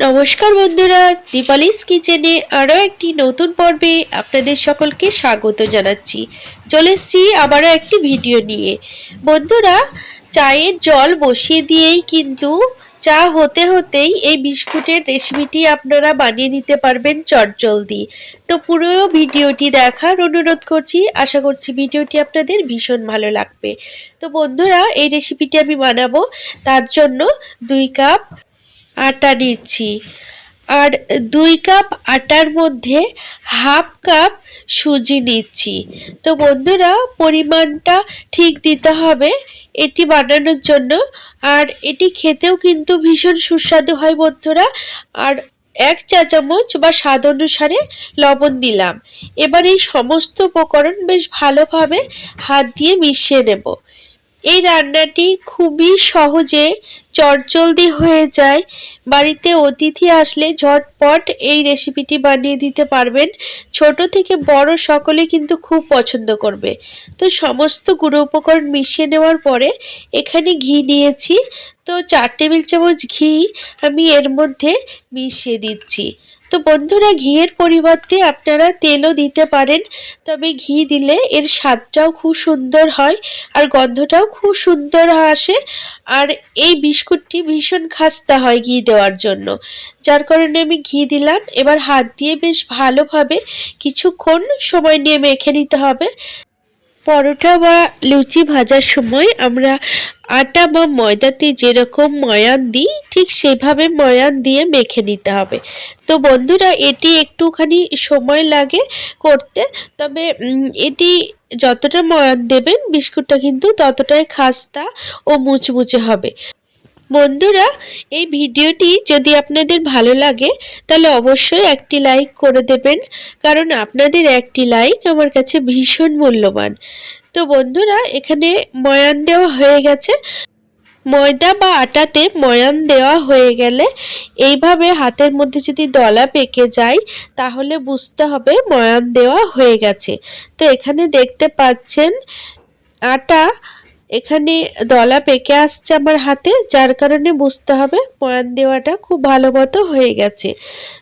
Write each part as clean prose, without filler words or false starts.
নমস্কার বন্ধুরা, দীপালিস কিচেনে আরও একটি নতুন পর্বে আপনাদের সকলকে স্বাগত জানাচ্ছি। চলে এসেছি আবারও একটি ভিডিও নিয়ে। বন্ধুরা, চায়ের জল বসিয়ে দিয়েই কিন্তু চা হতে হতেই এই বিস্কুটের রেসিপিটি আপনারা বানিয়ে নিতে পারবেন চটজলদি। তো পুরো ভিডিওটি দেখার অনুরোধ করছি। আশা করছি ভিডিওটি আপনাদের ভীষণ ভালো লাগবে। তো বন্ধুরা, এই রেসিপিটি আমি বানাবো, তার জন্য 2 কাপ আটা নিচ্ছি। আর 2 কাপ আটার মধ্যে হাফ কাপ সুজি নিচ্ছি। তো বন্ধুরা, পরিমাণটা ঠিক দিতে হবে এটি বানানোর জন্য। আর এটি খেতেও কিন্তু ভীষণ সুস্বাদু হয় বন্ধুরা। আর 1 চা চামচ বা স্বাদ অনুসারে লবণ দিলাম। এবার এই সমস্ত উপকরণ বেশ ভালোভাবে হাত দিয়ে মিশিয়ে নেব। এই রান্নাটি খুবই সহজে চটজলদি হয়ে যায়। বাড়িতে অতিথি আসলে ঝটপট এই রেসিপিটি বানিয়ে দিতে পারবেন। ছোট থেকে বড় সকলে কিন্তু খুব পছন্দ করবে। তো সমস্ত গুঁড়ো উপকরণ মিশিয়ে নেওয়ার পরে এখানে ঘি নিয়েছি। তো 4 টেবিল চামচ ঘি আমি এর মধ্যে মিশিয়ে দিচ্ছি। তো বন্ধুরা, ঘিয়ের পরিবর্তে আপনারা তেলও দিতে পারেন, তবে ঘি দিলে এর স্বাদটাও খুব সুন্দর হয় আর গন্ধটাও খুব সুন্দর আসে। আর এই বিস্কুটটি ভীষণ খাস্তা হয় ঘি দেওয়ার জন্য, যার কারণে আমি ঘি দিলাম। এবার হাত দিয়ে বেশ ভালোভাবে কিছুক্ষণ সময় নিয়ে মেখে নিতে হবে। পরোটা বা লুচি ভাজার সময় আমরা আটা বা ময়দাতে যেরকম ময়ান দিই, ঠিক সেভাবে ময়ান দিয়ে মেখে নিতে হবে। তো বন্ধুরা, এটি একটুখানি সময় লাগে করতে, তবে এটি যতটা ময়ান দেবেন বিস্কুটটা কিন্তু ততটাই খাস্তা ও মুচমুচে হবে। বন্ধুরা, এই ভিডিওটি যদি আপনাদের ভালো লাগে তাহলে অবশ্যই একটি লাইক করে দেবেন, কারণ আপনাদের একটি লাইক আমার কাছে ভীষণ মূল্যবান। তো বন্ধুরা, এখানে ময়ান দেওয়া হয়ে গেছে। ময়দা বা আটাতে ময়ান দেওয়া হয়ে গেলে এইভাবে হাতের মধ্যে যদি দলা পেকে যায় তাহলে বুঝতে হবে ময়ান দেওয়া হয়ে গেছে। তো এখানে দেখতে পাচ্ছেন আটা এখানে দলা পেকে আসছে আমার হাতে, যার কারণে বুঝতে হবে ময়ান দেওয়াটা খুব ভালো মতো হয়ে গেছে।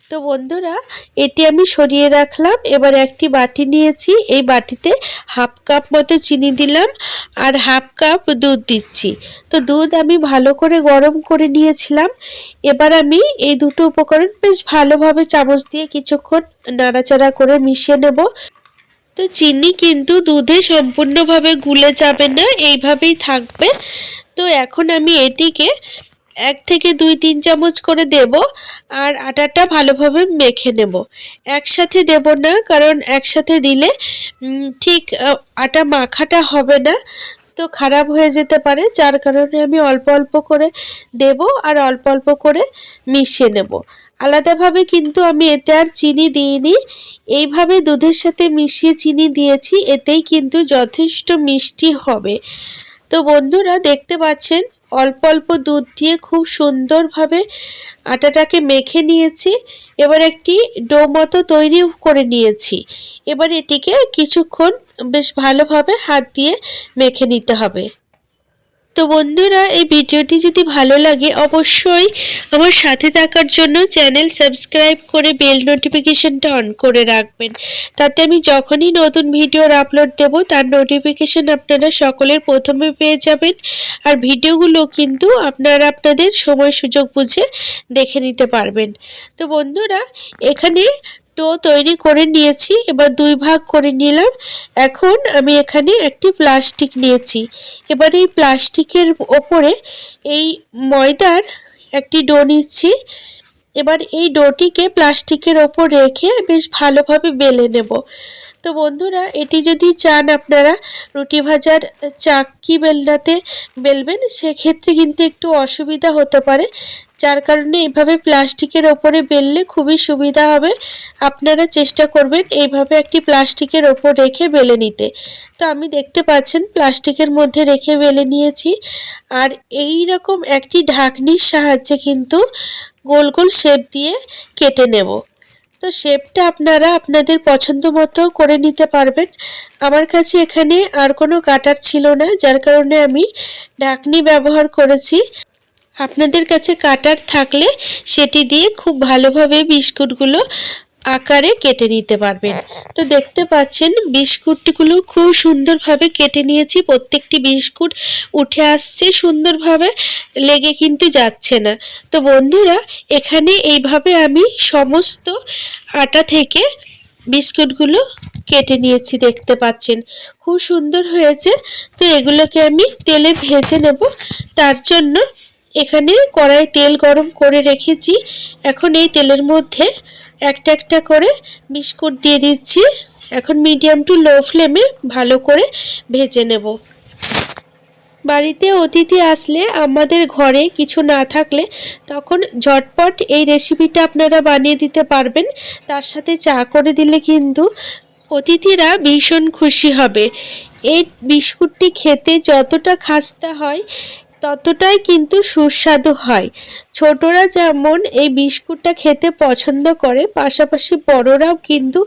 তো বন্ধুরা, এটি আমি সরিয়ে রাখলাম। এবার একটি বাটি নিয়েছি, এই বাটিতে হাফ কাপ মতো চিনি দিলাম আর হাফ কাপ দুধ দিচ্ছি। তো দুধ আমি ভালো করে গরম করে নিয়েছিলাম। এবার আমি এই দুটো উপকরণ বেশ ভালোভাবে চামচ দিয়ে কিছুক্ষণ নাড়াচাড়া করে মিশিয়ে নেব। তো চিনি কিন্তু দুধে সম্পূর্ণভাবে গুলে যাবে না, এইভাবেই থাকবে। তো এখন আমি এটিকে 1 থেকে 2-3 চামচ করে দেব আর আটাটা ভালোভাবে মেখে নেব। একসাথে দেব না, কারণ একসাথে দিলে ঠিক আটা মাখাটা হবে না, তো খারাপ হয়ে যেতে পারে। যার কারণে আমি অল্প অল্প করে দেব আর অল্প অল্প করে মিশিয়ে নেব। আলাদাভাবে কিন্তু আমি এতে আর চিনি দিইনি, এইভাবে দুধের সাথে মিশিয়ে চিনি দিয়েছি, এতেই কিন্তু যথেষ্ট মিষ্টি হবে। তো বন্ধুরা, দেখতে পাচ্ছেন অল্প অল্প দুধ দিয়ে খুব সুন্দরভাবে আটাটাকে মেখে নিয়েছি। এবার একটি ডো মতো তৈরি করে নিয়েছি। এবার এটিকে কিছুক্ষণ বেশ ভালোভাবে হাত দিয়ে মেখে নিতে হবে। তো বন্ধুরা, এই ভিডিওটি যদি ভালো লাগে অবশ্যই আমার সাথে থাকার জন্য চ্যানেল সাবস্ক্রাইব করে বেল নোটিফিকেশনটা অন করে রাখবেন। তাতে আমি যখনই নতুন ভিডিওর আপলোড দেব তার নোটিফিকেশন আপনারা সকলের প্রথমে পেয়ে যাবেন। আর ভিডিওগুলো কিন্তু আপনারা আপনাদের সময় সুযোগ বুঝে দেখে নিতে পারবেন। তো বন্ধুরা, এখানে ডো তৈরি করে নিয়েছি, এবার 2 ভাগ করে নিলাম। এখন আমি এখানে একটি প্লাস্টিক নিয়েছি। এবার এই প্লাস্টিকের ওপরে এই ময়দার একটি ডো নিচ্ছি। এবার এই ডোটিকে প্লাস্টিকের ওপর রেখে বেশ ভালোভাবে বেলে নেব। তো বন্ধুরা, এটি যদি চান আপনারা রুটি ভাজার চাকি বেলনাতে বেলবেন, সেক্ষেত্রে কিন্তু একটু অসুবিধা হতে পারে। যার কারণে এইভাবে প্লাস্টিকের ওপরে বেললে খুবই সুবিধা হবে। আপনারা চেষ্টা করবেন এইভাবে একটি প্লাস্টিকের ওপর রেখে বেলে নিতে। তো আমি দেখতে পাচ্ছেন প্লাস্টিকের মধ্যে রেখে বেলে নিয়েছি। আর এই রকম একটি ঢাকনির সাহায্যে কিন্তু গোল গোল শেপ দিয়ে কেটে নেব। তো শেপটা আপনারা আপনাদের পছন্দ মতো করে নিতে পারবেন। আমার কাছে এখানে আর কোনো কাটার ছিল না, যার কারণে আমি ঢাকনি ব্যবহার করেছি। আপনাদের কাছে কাটার থাকলে সেটি দিয়ে খুব ভালোভাবে বিস্কুটগুলো আকারে কেটে নিতে পারবেন। তো দেখতে পাচ্ছেন বিস্কুটগুলো খুব সুন্দরভাবে কেটে নিয়েছি। প্রত্যেকটি বিস্কুট উঠে আসছে সুন্দরভাবে, লেগে কিন্তু যাচ্ছে না। তো বন্ধুরা, এখানে এইভাবে আমি সমস্ত আটা থেকে বিস্কুটগুলো কেটে নিয়েছি, দেখতে পাচ্ছেন খুব সুন্দর হয়েছে। তো এগুলোকে আমি তেলে ভেজে নেব। তার জন্য এখানে কড়াই তেল গরম করে রেখেছি। এখন এই তেলের মধ্যে একটা একটা করে বিস্কুট দিয়ে দিচ্ছি। এখন মিডিয়াম টু লো ফ্লেমে ভালো করে ভেজে নেব। বাড়িতে অতিথি আসলে, আমাদের ঘরে কিছু না থাকলে, তখন ঝটপট এই রেসিপিটা আপনারা বানিয়ে দিতে পারবেন। তার সাথে চা করে দিলে কিন্তু অতিথিরা ভীষণ খুশি হবে। এই বিস্কুটটি খেতে যতটা খাস্তা হয় ততটাই কিন্তু সুস্বাদু হয়। ছোটরা যেমন এই বিস্কুটটা খেতে পছন্দ করে, পাশাপাশি বড়রাও কিন্তু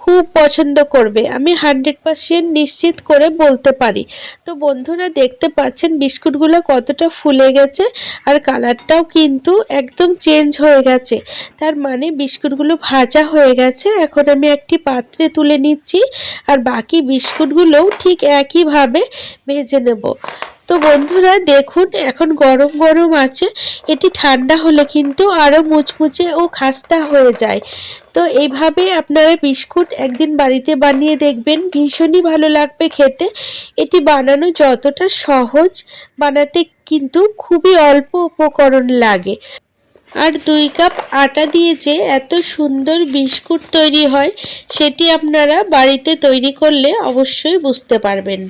খুব পছন্দ করবে, আমি 100% নিশ্চিত করে বলতে পারি। তো বন্ধুরা, দেখতে পাচ্ছেন বিস্কুটগুলো কতটা ফুলে গেছে, আর কালারটাও কিন্তু একদম চেঞ্জ হয়ে গেছে। তার মানে বিস্কুটগুলো ভাজা হয়ে গেছে। এখন আমি একটি পাত্রে তুলে নিচ্ছি, আর বাকি বিস্কুটগুলোও ঠিক একইভাবে ভেজে নেব। তো বন্ধুরা দেখুন, এখন গরম গরম আছে। এটি ঠান্ডা হলে কিন্তু আরও মুচমুচে ও খাস্তা হয়ে যায়। তো এইভাবে আপনারা বিস্কুট একদিন বাড়িতে বানিয়ে দেখবেন, ভীষণই ভালো লাগবে খেতে। এটি বানানো যতটা সহজ, বানাতে কিন্তু খুবই অল্প উপকরণ লাগে। আর 2 কাপ আটা দিয়ে যে এত সুন্দর বিস্কুট তৈরি হয়, সেটি আপনারা বাড়িতে তৈরি করলে অবশ্যই বুঝতে পারবেন।